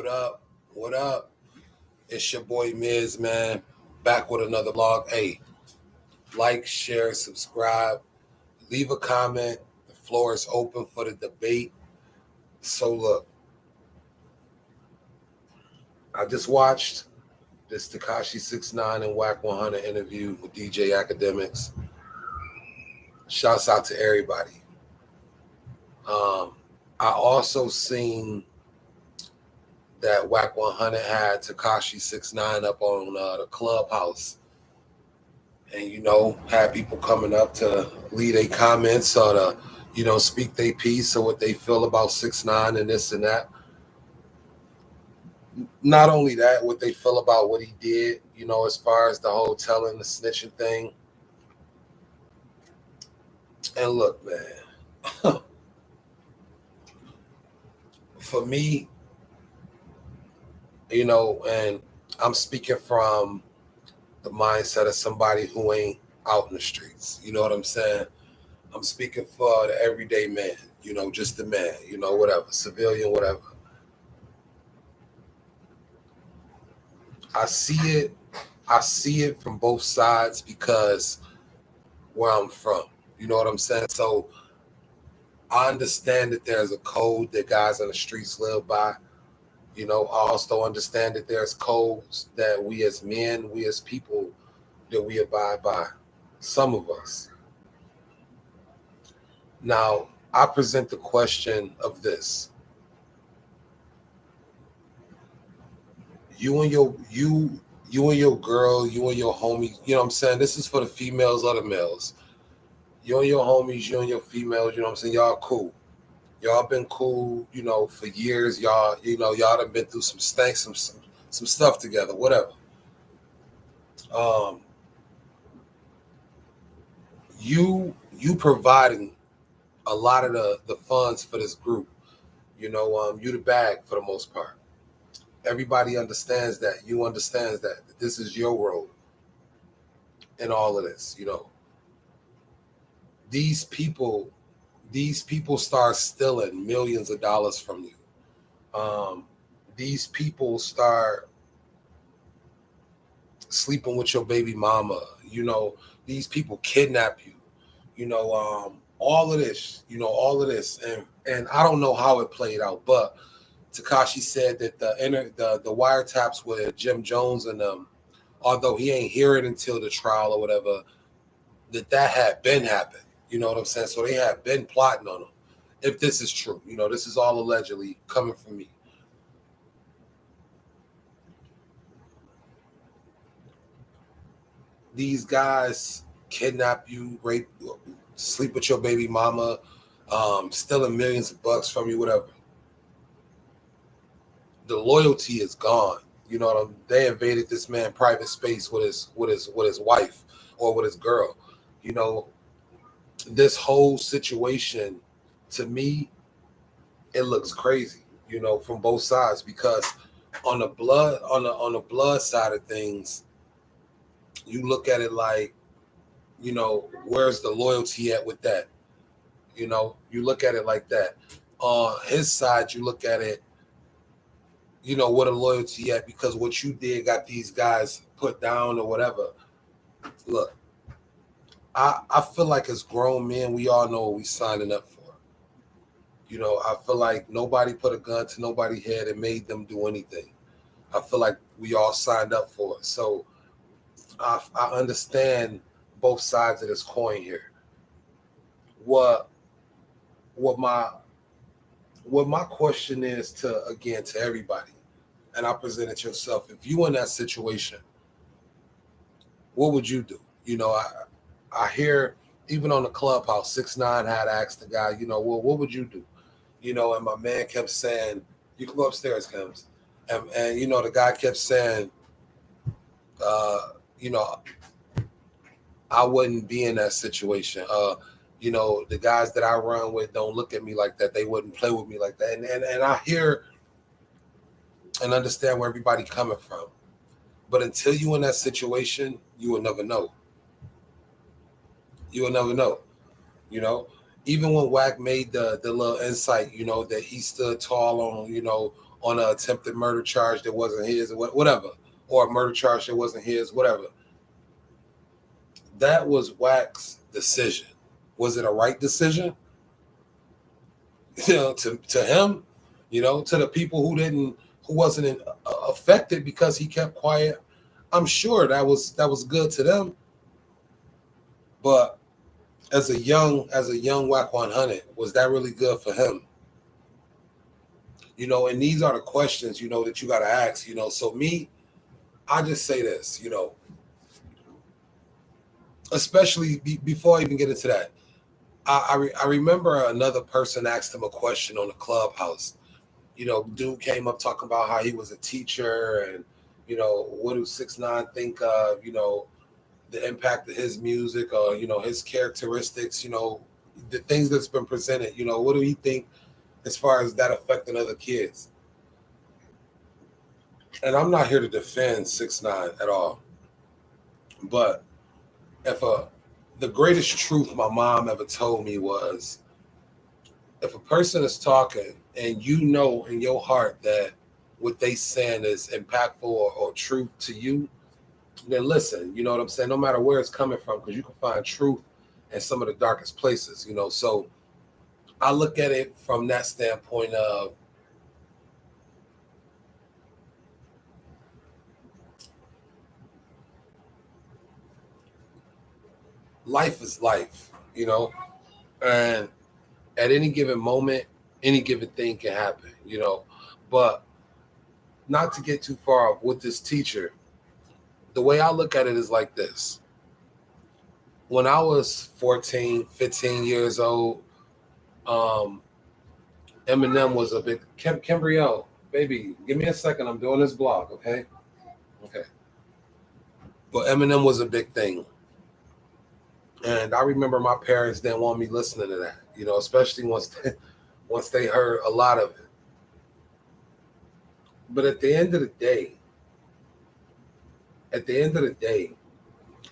up? What up? It's your boy Miz, man. Back with another vlog. Hey, like, share, subscribe, leave a comment. The floor is open for the debate. So look, I just watched this Tekashi 6ix9ine and Wack 100 interview with DJ Academics. Shouts out to everybody. I also seen that Wack 100 had Tekashi 6ix9ine up on the Clubhouse, and had people coming up to leave their comments or to speak their piece or what they feel about 6ix9ine and this and that. Not only that, what they feel about what he did, as far as the whole telling the snitching thing. And look, man, for me, and I'm speaking from the mindset of somebody who ain't out in the streets. You know what I'm saying? I'm speaking for the everyday man, just the man, whatever, civilian, whatever. I see it from both sides because where I'm from, you know what I'm saying? So I understand that there's a code that guys on the streets live by. I also understand that there's codes that we as men, we as people, that we abide by. Some of us. Now, I present the question of this. You and your girl, you and your homie, you know what I'm saying? This is for the females or the males. You and your homies, you and your females, you know what I'm saying? Y'all cool. Y'all been cool, for years. Y'all done been through some stanks, some stuff together, whatever. You providing a lot of the funds for this group. You the bag for the most part. Everybody understands that. You understands that this is your role in all of this. These people start stealing millions of dollars from you. These people start sleeping with your baby mama. These people kidnap you. All of this. And I don't know how it played out, but Tekashi said that the wiretaps with Jim Jones and them, although he ain't hear it until the trial or whatever, that had been happened. You know what I'm saying? So they had been plotting on him. If this is true, this is all allegedly coming from me. These guys kidnap you, rape, sleep with your baby mama, stealing millions of bucks from you, whatever. The loyalty is gone. They invaded this man's private space with his wife or with his girl. This whole situation, to me, it looks crazy, from both sides, because on the blood side of things, you look at it like, where's the loyalty at with that? You look at it like that. On his side, you look at it, what a loyalty at, because what you did got these guys put down or whatever. Look, I feel like as grown men, we all know what we signing up for. I feel like nobody put a gun to nobody's head and made them do anything. I feel like we all signed up for it. So I understand both sides of this coin here. What my question is to everybody, and I present it yourself. If you in that situation, what would you do? I hear even on the Clubhouse, 6ix9ine had asked the guy, well, what would you do? And my man kept saying, you can go upstairs, Kims. And the guy kept saying, I wouldn't be in that situation. The guys that I run with don't look at me like that. They wouldn't play with me like that. And I hear and understand where everybody's coming from. But until you in that situation, you will never know. You will never know. Even when Wack made the little insight, that he stood tall on, on an attempted murder charge that wasn't his, or whatever, or a murder charge that wasn't his, whatever. That was Wack's decision. Was it a right decision? To him, to the people who wasn't affected because he kept quiet. I'm sure that was good to them. But as a young Wack 100, was that really good for him? And these are the questions, that you got to ask, So me, I just say this, especially before I even get into that. I remember another person asked him a question on the Clubhouse. Dude came up talking about how he was a teacher and, what do 6ix9ine think of, the impact of his music or, his characteristics, the things that's been presented, what do he think as far as that affecting other kids? And I'm not here to defend 6ix9ine at all. But the greatest truth my mom ever told me was, if a person is talking and in your heart that what they saying is impactful or truth to you, then listen, you know what I'm saying? No matter where it's coming from, because you can find truth in some of the darkest places, So I look at it from that standpoint of life is life, and at any given moment, any given thing can happen, But not to get too far off with this teacher, the way I look at it is like this. When I was 14, 15 years old, Eminem was a big... Kimbrielle, baby, give me a second. I'm doing this blog, okay? Okay. But Eminem was a big thing. And I remember my parents didn't want me listening to that, especially once they heard a lot of it. But at the end of the day,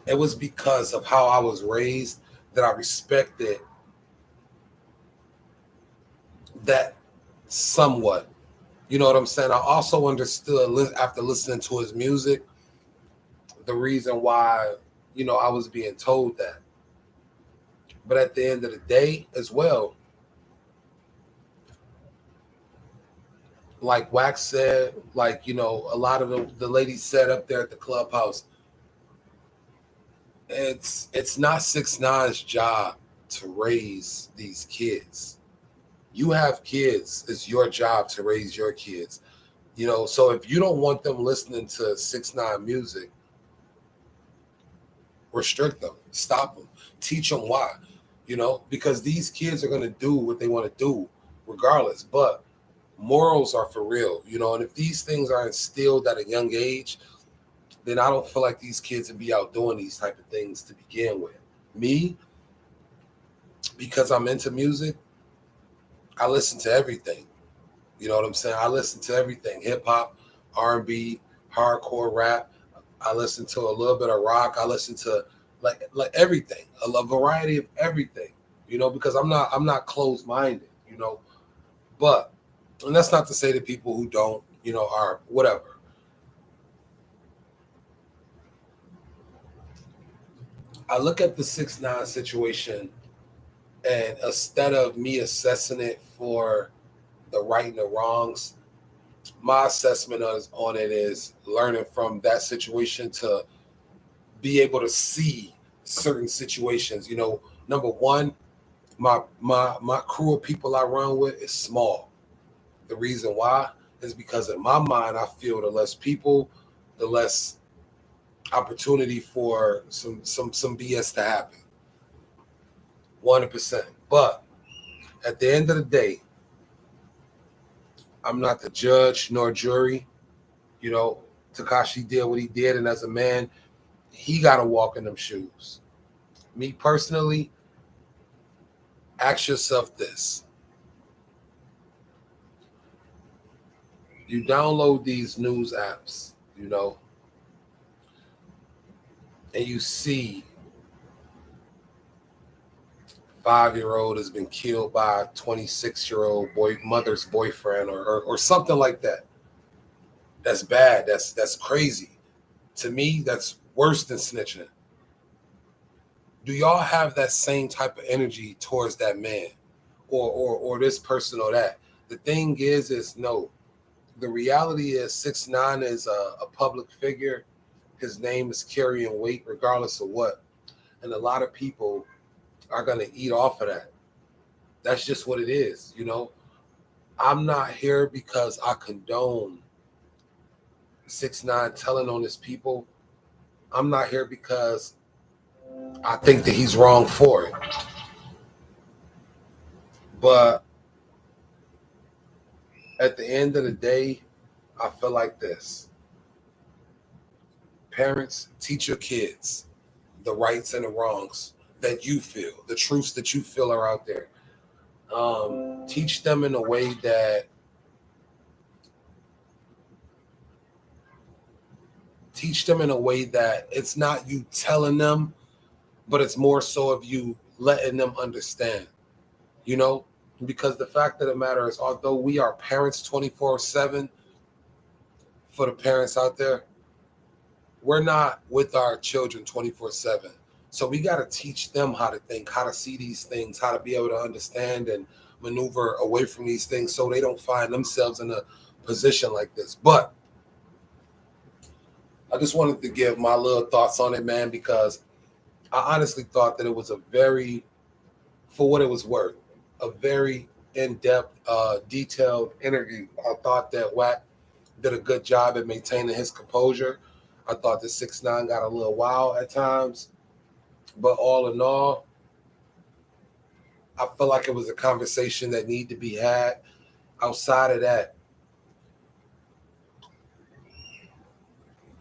it was because of how I was raised that I respected that somewhat. You know what I'm saying? I also understood after listening to his music, the reason why, I was being told that. But at the end of the day as well, like Wack said, like, a lot of the ladies said up there at the Clubhouse, it's not 6ix9ine's job to raise these kids. You have kids, it's your job to raise your kids. So if you don't want them listening to 6ix9ine music, restrict them, stop them, teach them why, because these kids are going to do what they want to do regardless. But morals are for real, and if these things are instilled at a young age, then I don't feel like these kids would be out doing these type of things to begin with. Me, because I'm into music, I listen to everything. You know what I'm saying? I listen to everything: hip hop, R&B, hardcore rap. I listen to a little bit of rock. I listen to like everything, a variety of everything. Because I'm not closed minded. But, and that's not to say that people who don't, are whatever. I look at the 6ix9ine situation, and instead of me assessing it for the right and the wrongs, my assessment on it is learning from that situation to be able to see certain situations. Number one, my crew of people I run with is small. The reason why is because in my mind, I feel the less people, the less opportunity for some BS to happen. 100%. But at the end of the day, I'm not the judge nor jury. Tekashi did what he did, and as a man, he got to walk in them shoes. Me personally, ask yourself this. You download these news apps, and you see 5-year-old has been killed by a 26-year-old mother's boyfriend or something like that. That's bad. That's crazy. To me, that's worse than snitching. Do y'all have that same type of energy towards that man or this person or that? The thing is no. The reality is 6ix9ine is a public figure. His name is carrying weight regardless of what. And a lot of people are going to eat off of that. That's just what it is, you know. I'm not here because I condone 6ix9ine telling on his people. I'm not here because I think that he's wrong for it. But at the end of the day, I feel like this. Parents, teach your kids the rights and the wrongs that you feel, the truths that you feel are out there. Teach them in a way that it's not you telling them, but it's more so of you letting them understand, you know, because the fact of the matter is, although we are parents 24/7, for the parents out there, we're not with our children 24/7. So we got to teach them how to think, how to see these things, how to be able to understand and maneuver away from these things so they don't find themselves in a position like this. But I just wanted to give my little thoughts on it, man, because I honestly thought that it was a very, for what it was worth, a very in-depth, detailed interview. I thought that Wack did a good job at maintaining his composure. I thought that 6ix9ine got a little wild at times, but all in all, I feel like it was a conversation that needed to be had. Outside of that,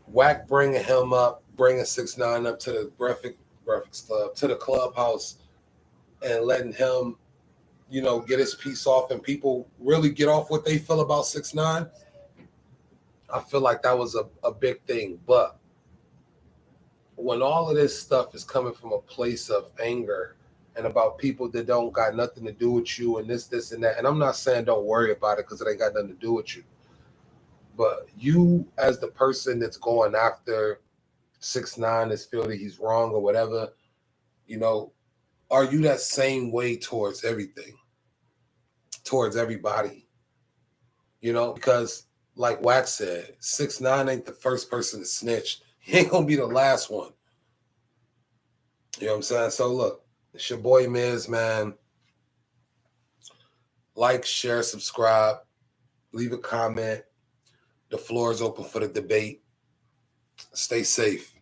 Wack bringing 6ix9ine up to the Breakfast Club, to the clubhouse, and letting him, you know, get his piece off, and people really get off what they feel about 6ix9ine. I feel like that was a big thing. But when all of this stuff is coming from a place of anger and about people that don't got nothing to do with you and this, and that, and I'm not saying don't worry about it because it ain't got nothing to do with you. But you, as the person that's going after 6ix9ine, is feeling he's wrong or whatever, you know, are you that same way towards everything, towards everybody? You know, because like Wack said, 6ix9ine ain't the first person to snitch. He ain't gonna be the last one. You know what I'm saying? So look, it's your boy Miz, man. Like, share, subscribe, leave a comment. The floor is open for the debate. Stay safe.